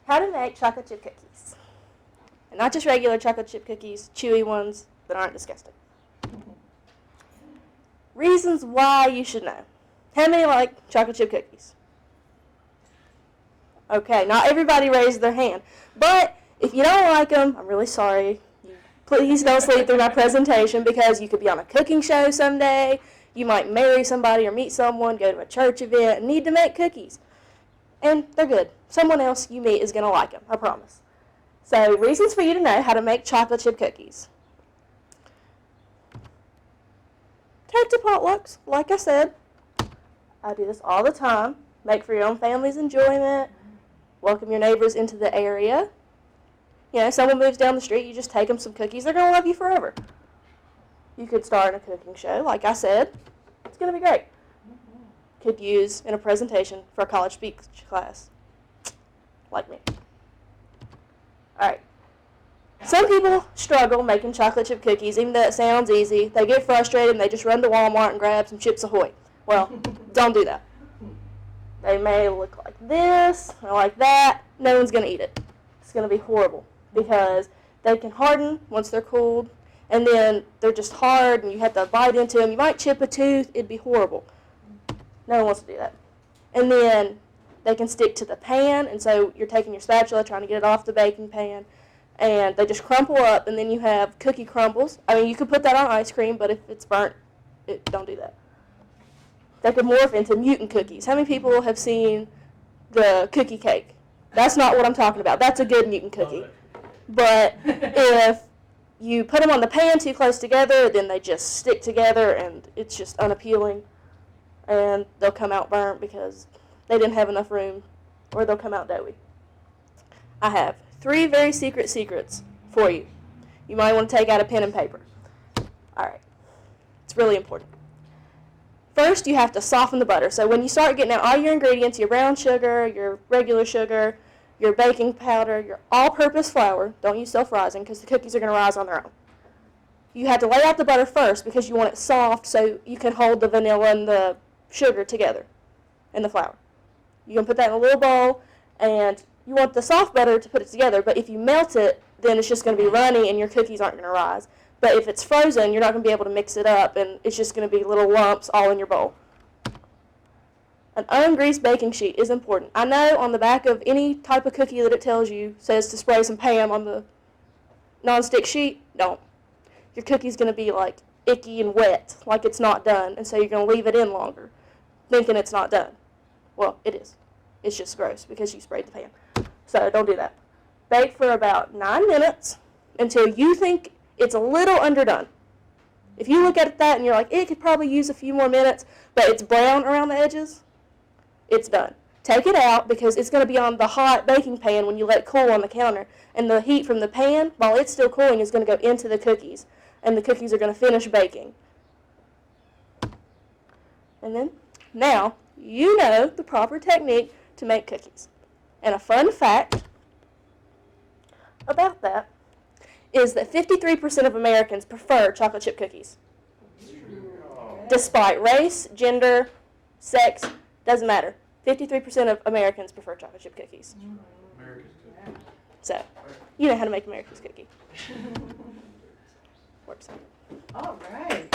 how to make chocolate chip cookies. And not just regular chocolate chip cookies, chewy ones that aren't disgusting. Reasons why you should know. How many like chocolate chip cookies? Okay, not everybody raised their hand. But if you don't like them, I'm really sorry. Please don't sleep through my presentation because you could be on a cooking show someday. You might marry somebody or meet someone, go to a church event, and need to make cookies. And they're good. Someone else you meet is going to like them, I promise. So, reasons for you to know how to make chocolate chip cookies. Take to potlucks, like I said. I do this all the time. Make for your own family's enjoyment. Welcome your neighbors into the area. You know, someone moves down the street, you just take them some cookies. They're going to love you forever. You could start a cooking show, like I said. It's going to be great. Could use in a presentation for a college speech class, like me. All right. Some people struggle making chocolate chip cookies, even though it sounds easy. They get frustrated and they just run to Walmart and grab some Chips Ahoy. Well, don't do that. They may look like this or like that. No one's going to eat it. It's going to be horrible because they can harden once they're cooled, and then they're just hard and you have to bite into them. You might chip a tooth. It'd be horrible. No one wants to do that. And then they can stick to the pan, and so you're taking your spatula trying to get it off the baking pan, and they just crumple up, and then you have cookie crumbles. I mean, you could put that on ice cream, but if it's burnt, don't do that. They could morph into mutant cookies. How many people have seen the cookie cake? That's not what I'm talking about. That's a good mutant cookie. But if you put them on the pan too close together, then they just stick together, and it's just unappealing. And they'll come out burnt because they didn't have enough room, or they'll come out doughy. I have 3 very secret secrets for you. You might want to take out a pen and paper. All right. It's really important. First, you have to soften the butter. So when you start getting out all your ingredients, your brown sugar, your regular sugar, your baking powder, your all-purpose flour, don't use self-rising because the cookies are going to rise on their own. You have to lay out the butter first because you want it soft so you can hold the vanilla and the sugar together and the flour. You can put that in a little bowl, and you want the soft butter to put it together, but if you melt it, then it's just going to be runny and your cookies aren't going to rise. But if it's frozen, you're not going to be able to mix it up, and it's just going to be little lumps all in your bowl. An ungreased baking sheet is important. I know on the back of any type of cookie that it tells you says to spray some Pam on the nonstick sheet. Don't. Your cookie's going to be like icky and wet, like it's not done, and so you're going to leave it in longer, thinking it's not done. Well, it is. It's just gross because you sprayed the pan. So don't do that. Bake for about 9 minutes until you think it's a little underdone. If you look at that and you're like, it could probably use a few more minutes, but it's brown around the edges, it's done. Take it out because it's going to be on the hot baking pan when you let it cool on the counter, and the heat from the pan, while it's still cooling, is going to go into the cookies, and the cookies are going to finish baking. And then, now, you know the proper technique to make cookies. And a fun fact about that is that 53% of Americans prefer chocolate chip cookies. Despite race, gender, sex, doesn't matter. 53% of Americans prefer chocolate chip cookies. America's cookie. So, you know how to make America's cookie. Works. All right.